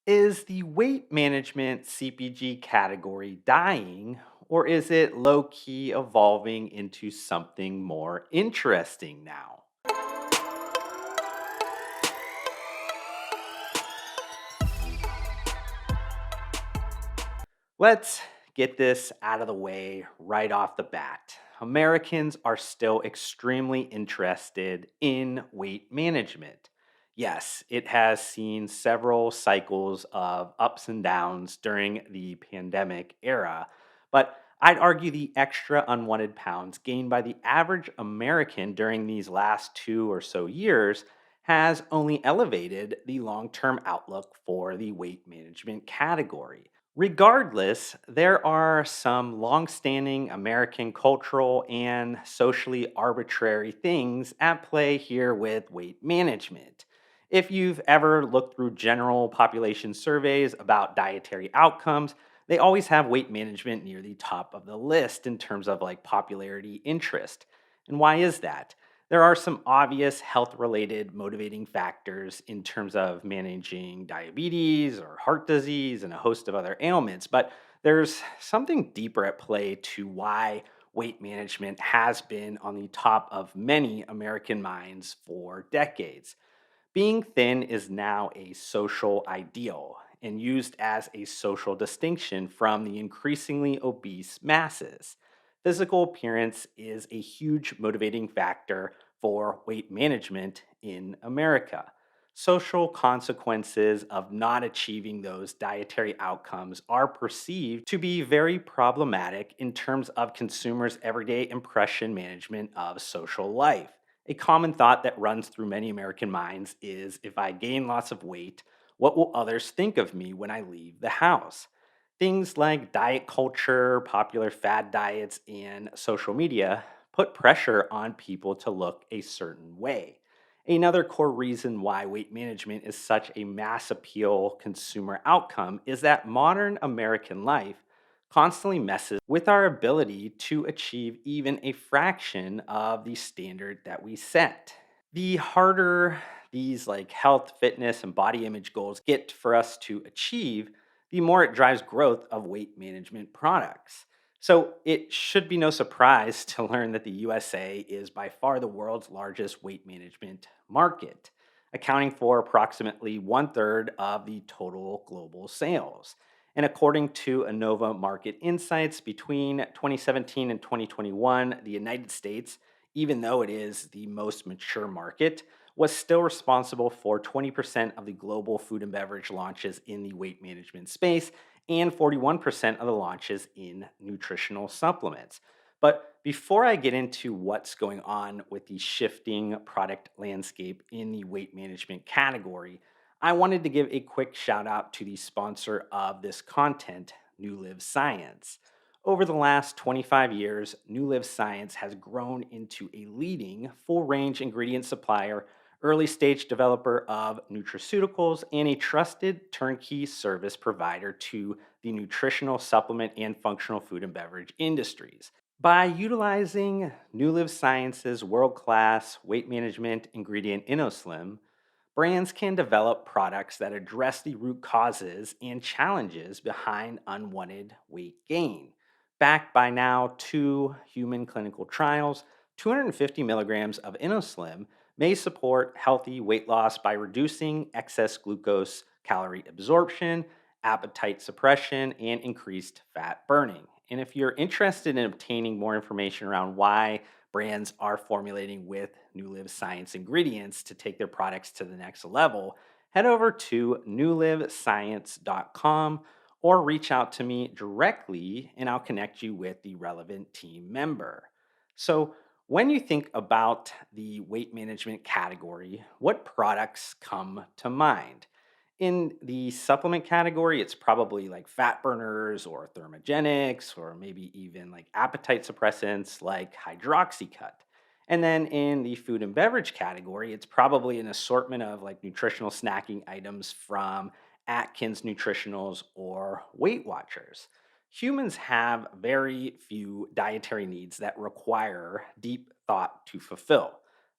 Is the weight management CPG category dying, or is it low key evolving into something more interesting now? Let's get this out of the way right off the bat. Americans are still extremely interested in weight management. Yes, it has seen several cycles of ups and downs during the pandemic era, but I'd argue the extra unwanted pounds gained by the average American during these last 2 or so years has only elevated the long term outlook for the weight management category. Regardless, there are some longstanding American cultural and socially arbitrary things at play here with weight management. If you've ever looked through general population surveys about dietary outcomes, they always have weight management near the top of the list in terms of like popularity interest. And why is that? There are some obvious health related motivating factors in terms of managing diabetes or heart disease and a host of other ailments, but there's something deeper at play to why weight management has been on the top of many American minds for decades. Being thin is now a social ideal and used as a social distinction from the increasingly obese masses. Physical appearance is a huge motivating factor for weight management in America. Social consequences of not achieving those dietary outcomes are perceived to be very problematic in terms of consumers' everyday impression management of social life. A common thought that runs through many American minds is if I gain lots of weight, what will others think of me when I leave the house? Things like diet culture, popular fad diets, and social media put pressure on people to look a certain way. Another core reason why weight management is such a mass appeal consumer outcome is that modern American life constantly messes with our ability to achieve even a fraction of the standard that we set. The harder these like health, fitness, and body image goals get for us to achieve, the more it drives growth of weight management products. So it should be no surprise to learn that the USA is by far the world's largest weight management market, accounting for approximately one third of the total global sales. And according to Innova Market Insights, between 2017 and 2021, the United States, even though it is the most mature market, was still responsible for 20% of the global food and beverage launches in the weight management space and 41% of the launches in nutritional supplements. But before I get into what's going on with the shifting product landscape in the weight management category, I wanted to give a quick shout out to the sponsor of this content, NuLiv Science. Over the last 25 years, NuLiv Science has grown into a leading full range ingredient supplier, early stage developer of nutraceuticals, and a trusted turnkey service provider to the nutritional supplement and functional food and beverage industries. By utilizing NuLiv Science's world class weight management ingredient InnoSlim, brands can develop products that address the root causes and challenges behind unwanted weight gain. Backed by now two human clinical trials, 250 milligrams of InnoSlim may support healthy weight loss by reducing excess glucose calorie absorption, appetite suppression, and increased fat burning. And if you're interested in obtaining more information around why brands are formulating with NuLive Science ingredients to take their products to the next level, head over to newlivescience.com or reach out to me directly and I'll connect you with the relevant team member. So, when you think about the weight management category, what products come to mind? In the supplement category, it's probably like fat burners or thermogenics or maybe even like appetite suppressants like hydroxycut. And then in the food and beverage category, it's probably an assortment of like nutritional snacking items from Atkins Nutritionals or Weight Watchers. Humans have very few dietary needs that require deep thought to fulfill.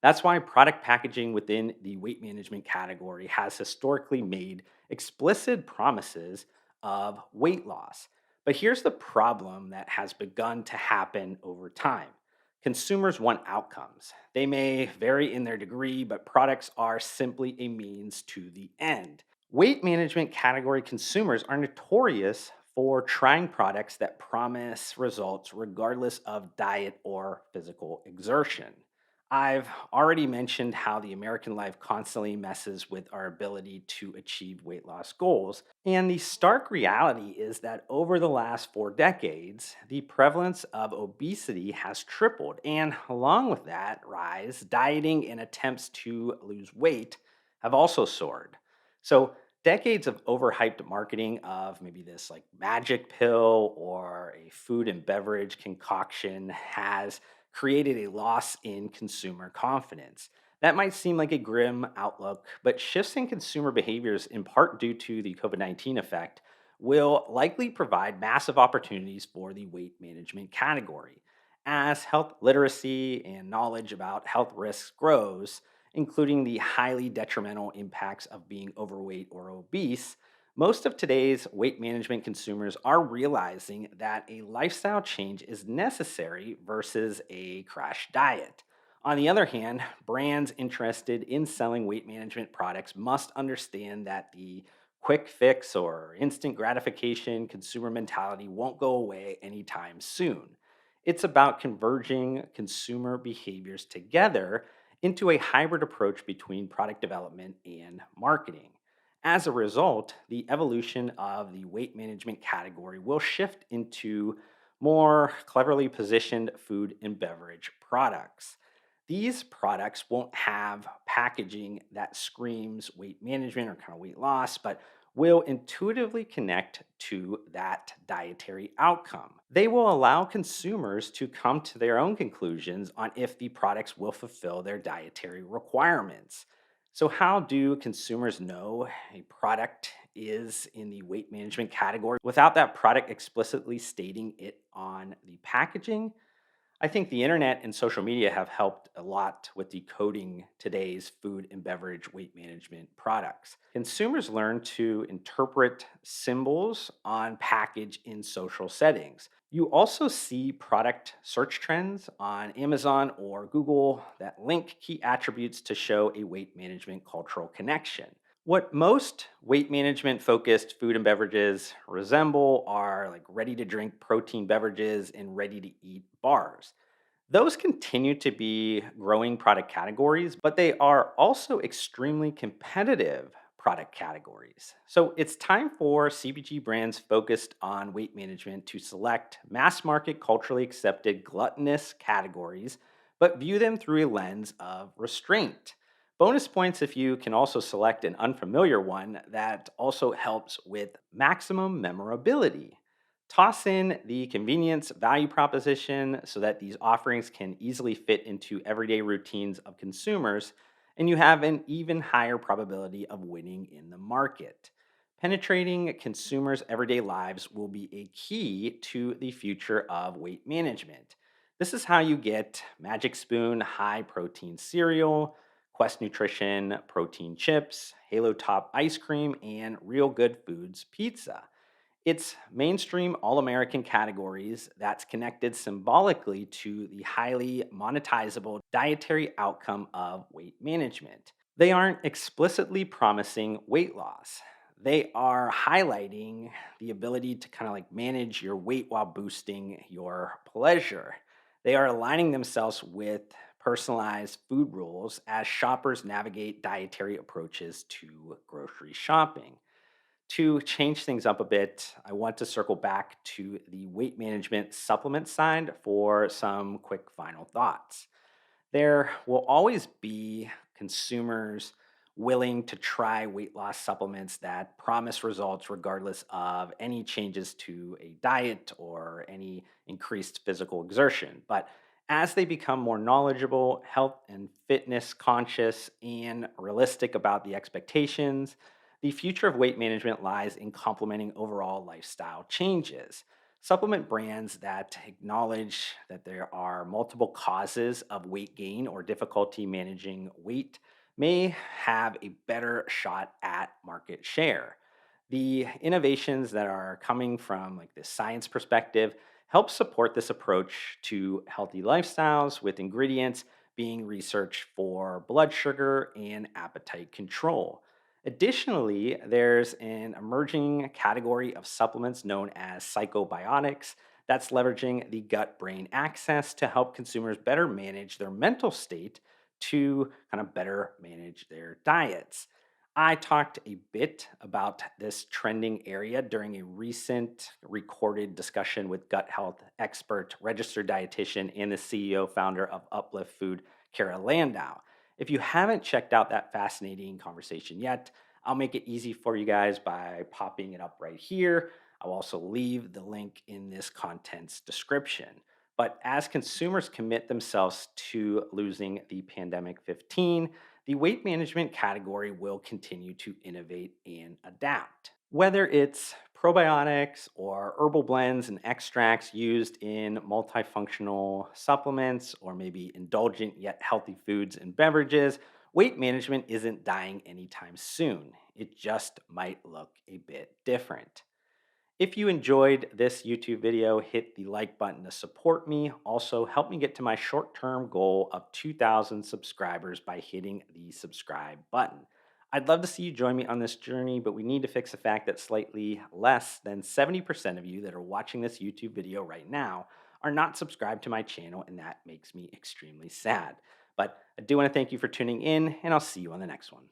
That's why product packaging within the weight management category has historically made explicit promises of weight loss. But here's the problem that has begun to happen over time. Consumers want outcomes. They may vary in their degree, but products are simply a means to the end. Weight management category consumers are notorious for trying products that promise results regardless of diet or physical exertion. I've already mentioned how the American life constantly messes with our ability to achieve weight loss goals. And the stark reality is that over the last 4 decades, the prevalence of obesity has tripled. And along with that rise, dieting and attempts to lose weight have also soared. So, decades of overhyped marketing of maybe this like magic pill or a food and beverage concoction has created a loss in consumer confidence. That might seem like a grim outlook, but shifts in consumer behaviors, in part due to the COVID-19 effect, will likely provide massive opportunities for the weight management category. As health literacy and knowledge about health risks grows, including the highly detrimental impacts of being overweight or obese, most of today's weight management consumers are realizing that a lifestyle change is necessary versus a crash diet. On the other hand, brands interested in selling weight management products must understand that the quick fix or instant gratification consumer mentality won't go away anytime soon. It's about converging consumer behaviors together into a hybrid approach between product development and marketing. As a result, the evolution of the weight management category will shift into more cleverly positioned food and beverage products. These products won't have packaging that screams weight management or kind of weight loss, but will intuitively connect to that dietary outcome. They will allow consumers to come to their own conclusions on if the products will fulfill their dietary requirements. So, how do consumers know a product is in the weight management category without that product explicitly stating it on the packaging? I think the internet and social media have helped a lot with decoding today's food and beverage weight management products. Consumers learn to interpret symbols on package in social settings. You also see product search trends on Amazon or Google that link key attributes to show a weight management cultural connection. What most weight management focused food and beverages resemble are like ready to drink protein beverages and ready to eat bars. Those continue to be growing product categories, but they are also extremely competitive product categories. So it's time for CPG brands focused on weight management to select mass market, culturally accepted, gluttonous categories, but view them through a lens of restraint. Bonus points if you can also select an unfamiliar one that also helps with maximum memorability. Toss in the convenience value proposition so that these offerings can easily fit into everyday routines of consumers, and you have an even higher probability of winning in the market. Penetrating consumers' everyday lives will be a key to the future of weight management. This is how you get Magic Spoon high protein cereal, Quest Nutrition protein chips, Halo Top ice cream, and Real Good Foods pizza. It's mainstream all American categories that's connected symbolically to the highly monetizable dietary outcome of weight management. They aren't explicitly promising weight loss. They are highlighting the ability to kind of like manage your weight while boosting your pleasure. They are aligning themselves with personalized food rules as shoppers navigate dietary approaches to grocery shopping. To change things up a bit, I want to circle back to the weight management supplement side for some quick final thoughts. There will always be consumers willing to try weight loss supplements that promise results regardless of any changes to a diet or any increased physical exertion. But as they become more knowledgeable, health and fitness conscious, and realistic about the expectations, the future of weight management lies in complementing overall lifestyle changes. Supplement brands that acknowledge that there are multiple causes of weight gain or difficulty managing weight may have a better shot at market share. The innovations that are coming from like this science perspective help support this approach to healthy lifestyles with ingredients being researched for blood sugar and appetite control. Additionally, there's an emerging category of supplements known as psychobiotics that's leveraging the gut brain axis to help consumers better manage their mental state to kind of better manage their diets. I talked a bit about this trending area during a recent recorded discussion with gut health expert, registered dietitian, and the CEO founder of Uplift Food, Kara Landau. If you haven't checked out that fascinating conversation yet, I'll make it easy for you guys by popping it up right here. I'll also leave the link in this content's description. But as consumers commit themselves to losing the pandemic 15, the weight management category will continue to innovate and adapt. Whether it's probiotics or herbal blends and extracts used in multifunctional supplements or maybe indulgent yet healthy foods and beverages, weight management isn't dying anytime soon. It just might look a bit different. If you enjoyed this YouTube video, hit the like button to support me. Also, help me get to my short term goal of 2,000 subscribers by hitting the subscribe button. I'd love to see you join me on this journey, but we need to fix the fact that slightly less than 70% of you that are watching this YouTube video right now are not subscribed to my channel, and that makes me extremely sad. But I do want to thank you for tuning in, and I'll see you on the next one.